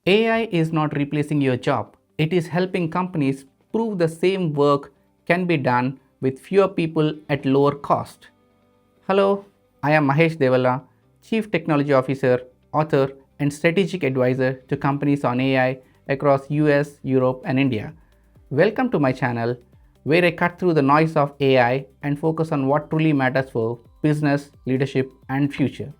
AI is not replacing your job. It is helping companies prove the same work can be done with fewer people at lower cost. Hello, I am Mahesh Devalla, Chief Technology Officer, author, and strategic advisor to companies on AI across US, Europe, and India. Welcome to my channel where I cut through the noise of AI and focus on what truly matters for business, leadership, and future.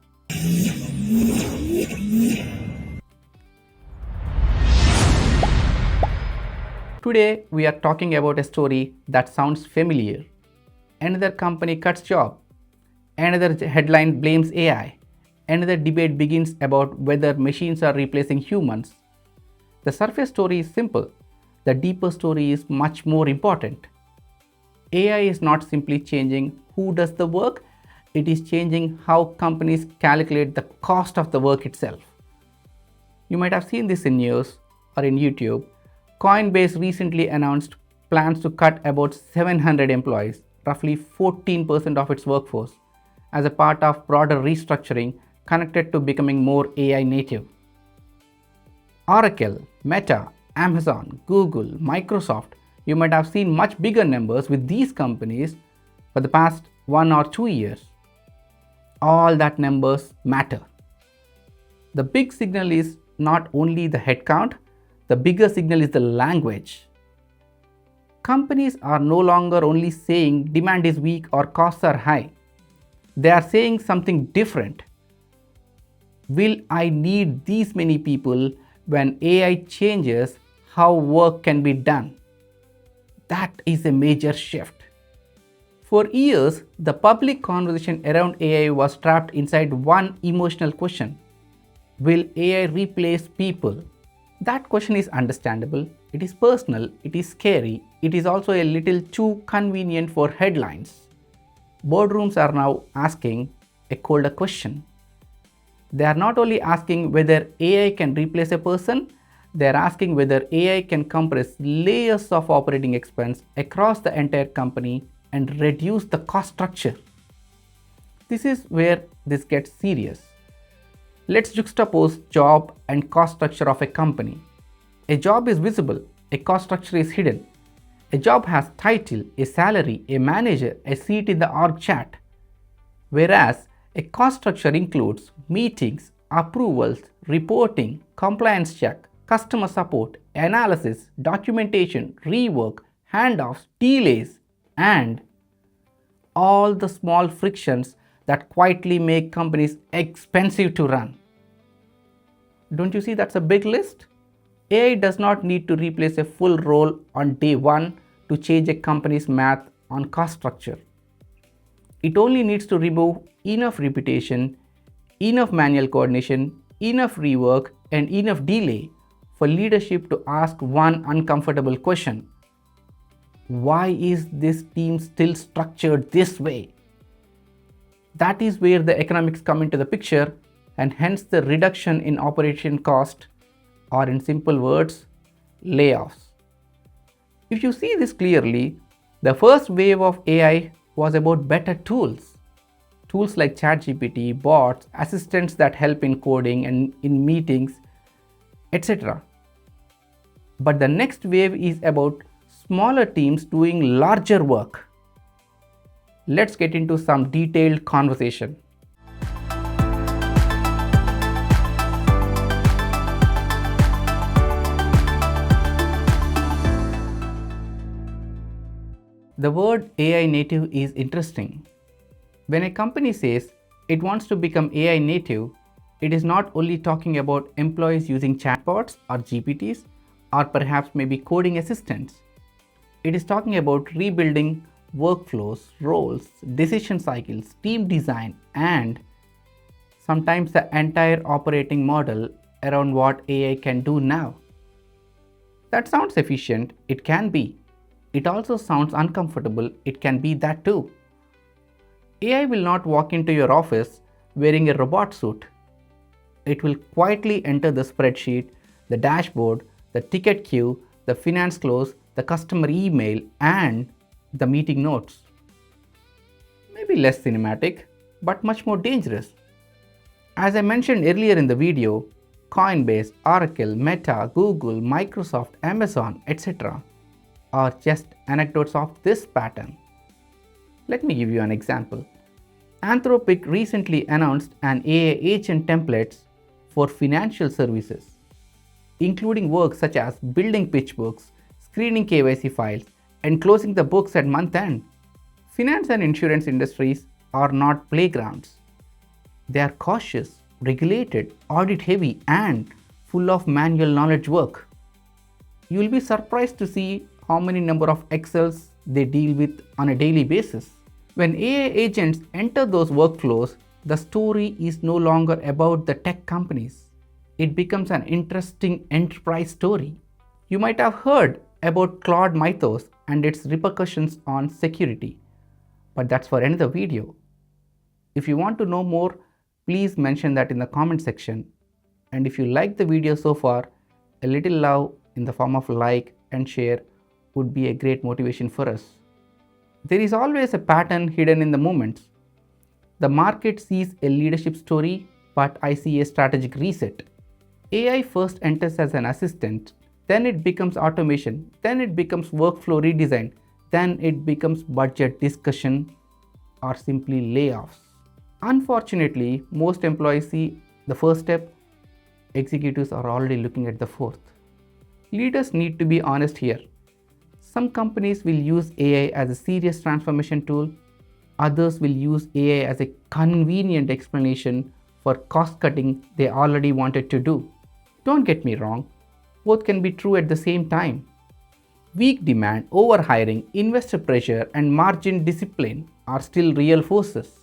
Today, we are talking about a story that sounds familiar. Another company cuts job. Another headline blames AI. Another debate begins about whether machines are replacing humans. The surface story is simple. The deeper story is much more important. AI is not simply changing who does the work, it is changing how companies calculate the cost of the work itself. You might have seen this in news or in YouTube. Coinbase recently announced plans to cut about 700 employees, roughly 14% of its workforce, as a part of broader restructuring connected to becoming more AI native. Oracle, Meta, Amazon, Google, Microsoft, you might have seen much bigger numbers with these companies for the past 1 or 2 years. All that numbers matter. The big signal is not only the headcount, the bigger signal is the language. Companies are no longer only saying demand is weak or costs are high. They are saying something different. Will I need these many people when AI changes how work can be done? That is a major shift. For years, the public conversation around AI was trapped inside one emotional question. Will AI replace people? That question is understandable, it is personal, it is scary, it is also a little too convenient for headlines. Boardrooms are now asking a colder question. They are not only asking whether AI can replace a person, they are asking whether AI can compress layers of operating expense across the entire company and reduce the cost structure. This is where this gets serious. Let's juxtapose job and cost structure of a company. A job is visible, a cost structure is hidden. A job has title, a salary, a manager, a seat in the org chat. Whereas a cost structure includes meetings, approvals, reporting, compliance check, customer support, analysis, documentation, rework, handoffs, delays, and all the small frictions that quietly make companies expensive to run. Don't you see that's a big list? AI does not need to replace a full role on day one to change a company's math on cost structure. It only needs to remove enough repetition, enough manual coordination, enough rework, and enough delay for leadership to ask one uncomfortable question. Why is this team still structured this way? That is where the economics come into the picture and hence the reduction in operation cost, or in simple words, layoffs. If you see this clearly, the first wave of AI was about better tools. Tools like ChatGPT, bots, assistants that help in coding and in meetings, etc. But the next wave is about smaller teams doing larger work. Let's get into some detailed conversation. The word AI native is interesting. When a company says it wants to become AI native, it is not only talking about employees using chatbots or GPTs or perhaps maybe coding assistants. It is talking about rebuilding workflows, roles, decision cycles, team design, and sometimes the entire operating model around what AI can do now. That sounds efficient, it can be. It also sounds uncomfortable, it can be that too. AI will not walk into your office wearing a robot suit. It will quietly enter the spreadsheet, the dashboard, the ticket queue, the finance close, the customer email, and the meeting notes. Maybe less cinematic, but much more dangerous. As I mentioned earlier in the video, Coinbase, Oracle, Meta, Google, Microsoft, Amazon, etc. are just anecdotes of this pattern. Let me give you an example. Anthropic recently announced an AI agent templates for financial services, including work such as building pitch books, screening KYC files, and closing the books at month end. Finance and insurance industries are not playgrounds. They are cautious, regulated, audit heavy, and full of manual knowledge work. You will be surprised to see how many number of Excels they deal with on a daily basis. When AI agents enter those workflows, the story is no longer about the tech companies. It becomes an interesting enterprise story. You might have heard about Claude Mythos and its repercussions on security, but that's for another video. If you want to know more, please mention that in the comment section. And if you like the video so far, a little love in the form of like and share would be a great motivation for us. There is always a pattern hidden in the moments. The market sees a leadership story, but I see a strategic reset. AI first enters as an assistant, then it becomes automation, then it becomes workflow redesign, then it becomes budget discussion or simply layoffs. Unfortunately, most employees see the first step, executives are already looking at the fourth. Leaders need to be honest here. Some companies will use AI as a serious transformation tool, others will use AI as a convenient explanation for cost cutting they already wanted to do. Don't get me wrong, both can be true at the same time. Weak demand, overhiring, investor pressure, and margin discipline are still real forces.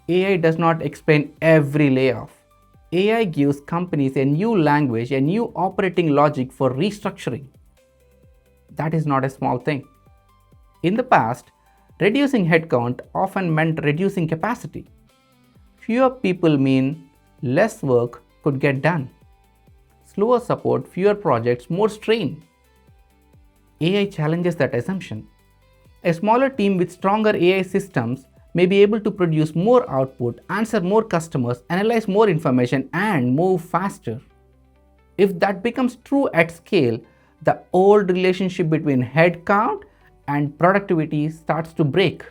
AI does not explain every layoff. AI gives companies a new language, a new operating logic for restructuring. That is not a small thing. In the past, reducing headcount often meant reducing capacity. Fewer people mean less work could get done. Slower support, fewer projects, more strain. AI challenges that assumption. A smaller team with stronger AI systems may be able to produce more output, answer more customers, analyze more information, and move faster. If that becomes true at scale, the old relationship between headcount and productivity starts to break.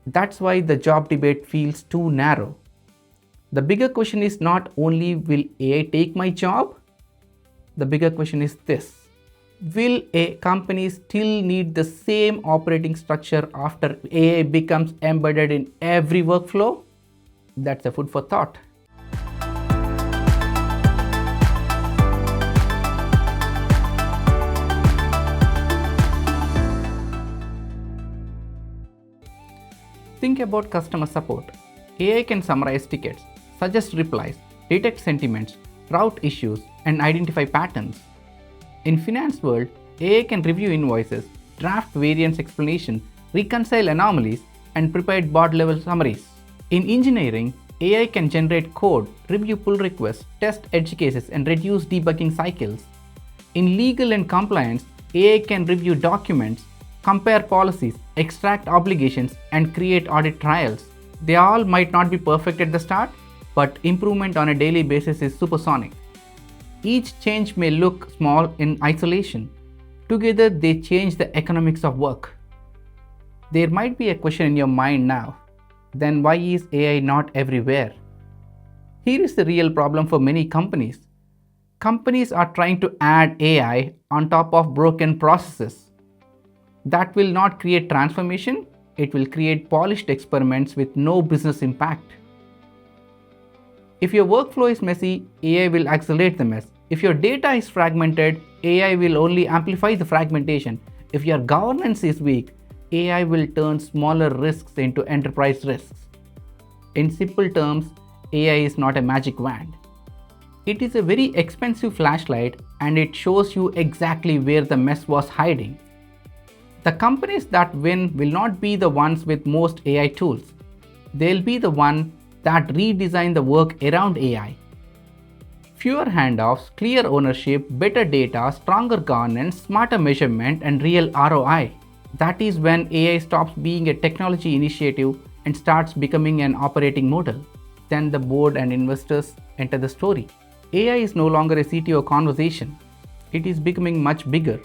That's why the job debate feels too narrow. The bigger question is not only will AI take my job? The bigger question is this. Will a company still need the same operating structure after AI becomes embedded in every workflow? That's a food for thought. Think about customer support. AI can summarize tickets, suggest replies, detect sentiments, route issues, and identify patterns. In finance world, AI can review invoices, draft variance explanation, reconcile anomalies, and prepare board-level summaries. In engineering, AI can generate code, review pull requests, test edge cases, and reduce debugging cycles. In legal and compliance, AI can review documents, compare policies, extract obligations, and create audit trails. They all might not be perfect at the start, but improvement on a daily basis is supersonic. Each change may look small in isolation. Together, they change the economics of work. There might be a question in your mind now. Then why is AI not everywhere? Here is the real problem for many companies. Companies are trying to add AI on top of broken processes. That will not create transformation, it will create polished experiments with no business impact. If your workflow is messy, AI will accelerate the mess. If your data is fragmented, AI will only amplify the fragmentation. If your governance is weak, AI will turn smaller risks into enterprise risks. In simple terms, AI is not a magic wand. It is a very expensive flashlight and it shows you exactly where the mess was hiding. The companies that win will not be the ones with most AI tools. They'll be the ones that redesign the work around AI. Fewer handoffs, clear ownership, better data, stronger governance, smarter measurement, and real ROI. That is when AI stops being a technology initiative and starts becoming an operating model. Then the board and investors enter the story. AI is no longer a CTO conversation. It is becoming much bigger.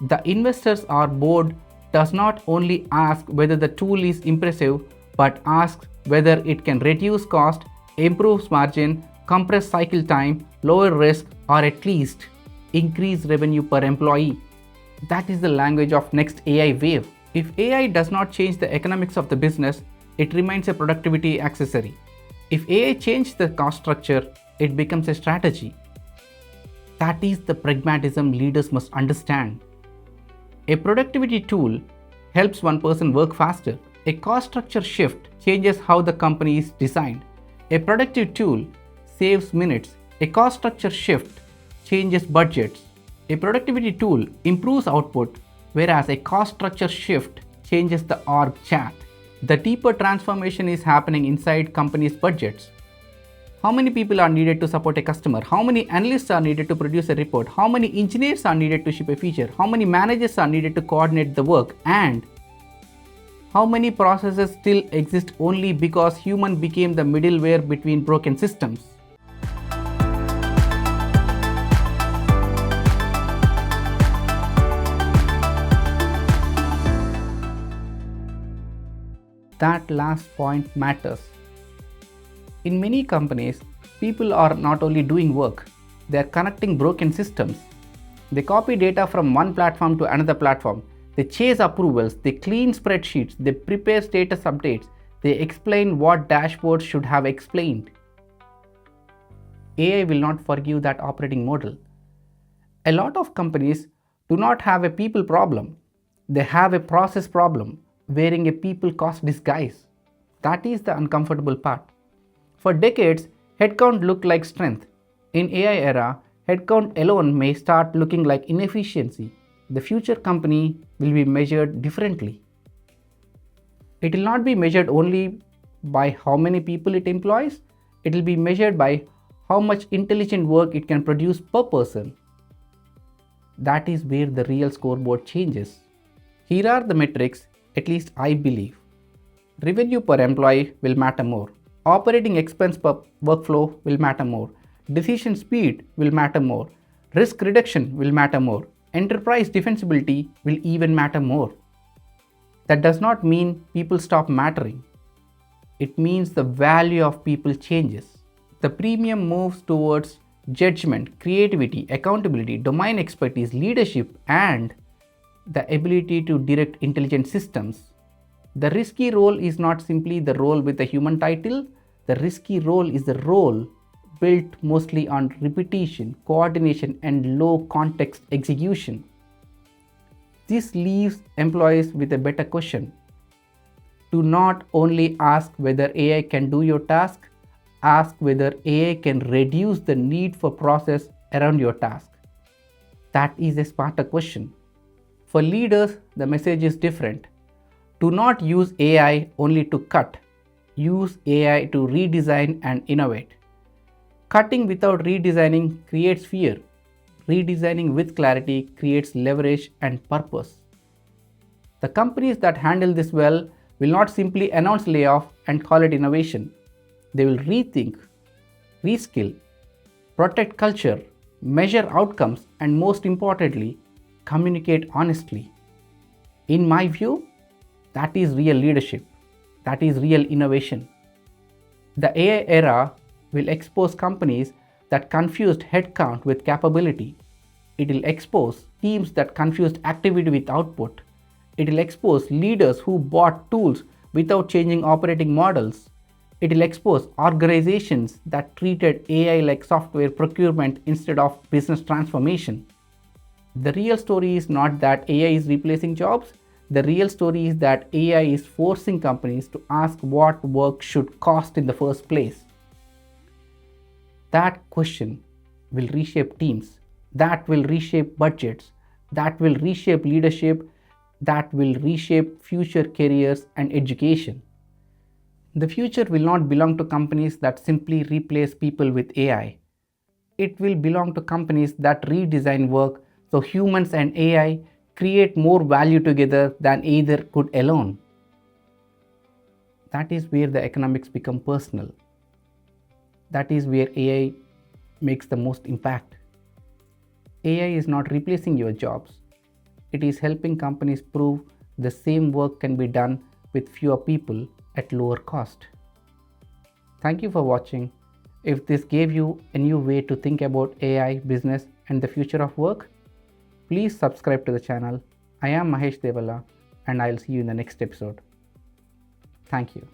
The investors or board does not only ask whether the tool is impressive, but asks whether it can reduce cost, improve margin, compress cycle time, lower risk, or at least increase revenue per employee. That is the language of next AI wave. If AI does not change the economics of the business, it remains a productivity accessory. If AI changes the cost structure, it becomes a strategy. That is the pragmatism leaders must understand. A productivity tool helps one person work faster. A cost structure shift changes how the company is designed. A productive tool saves minutes. A cost structure shift changes budgets. A productivity tool improves output, whereas a cost structure shift changes the org chart. The deeper transformation is happening inside companies' budgets. How many people are needed to support a customer? How many analysts are needed to produce a report? How many engineers are needed to ship a feature? How many managers are needed to coordinate the work? And how many processes still exist only because human became the middleware between broken systems? That last point matters. In many companies, people are not only doing work, they are connecting broken systems. They copy data from one platform to another platform. They chase approvals, they clean spreadsheets, they prepare status updates, they explain what dashboards should have explained. AI will not forgive that operating model. A lot of companies do not have a people problem. They have a process problem wearing a people cost disguise. That is the uncomfortable part. For decades, headcount looked like strength. In AI era, headcount alone may start looking like inefficiency. The future company will be measured differently. It will not be measured only by how many people it employs, it will be measured by how much intelligent work it can produce per person. That is where the real scoreboard changes. Here are the metrics, at least I believe. Revenue per employee will matter more. Operating expense per workflow will matter more. Decision speed will matter more. Risk reduction will matter more. Enterprise defensibility will even matter more. That does not mean people stop mattering. It means the value of people changes. The premium moves towards judgment, creativity, accountability, domain expertise, leadership, and the ability to direct intelligent systems. The risky role is not simply the role with a human title. The risky role is the role built mostly on repetition, coordination, and low context execution. This leaves employees with a better question. Do not only ask whether AI can do your task, ask whether AI can reduce the need for process around your task. That is a smarter question. For leaders, the message is different. Do not use AI only to cut. Use AI to redesign and innovate. Cutting without redesigning creates fear. Redesigning with clarity creates leverage and purpose. The companies that handle this well will not simply announce layoff and call it innovation. They will rethink, reskill, protect culture, measure outcomes, and most importantly, communicate honestly. In my view, that is real leadership. That is real innovation. The AI era will expose companies that confused headcount with capability. It will expose teams that confused activity with output. It will expose leaders who bought tools without changing operating models. It will expose organizations that treated AI like software procurement instead of business transformation. The real story is not that AI is replacing jobs. The real story is that AI is forcing companies to ask what work should cost in the first place. That question will reshape teams, that will reshape budgets, that will reshape leadership, that will reshape future careers and education. The future will not belong to companies that simply replace people with AI. It will belong to companies that redesign work so humans and AI create more value together than either could alone. That is where the economics become personal. That is where AI makes the most impact. AI is not replacing your jobs, it is helping companies prove the same work can be done with fewer people at lower cost. Thank you for watching. If this gave you a new way to think about AI, business, and the future of work, please subscribe to the channel. I am Mahesh Devalla, and I'll see you in the next episode. Thank you.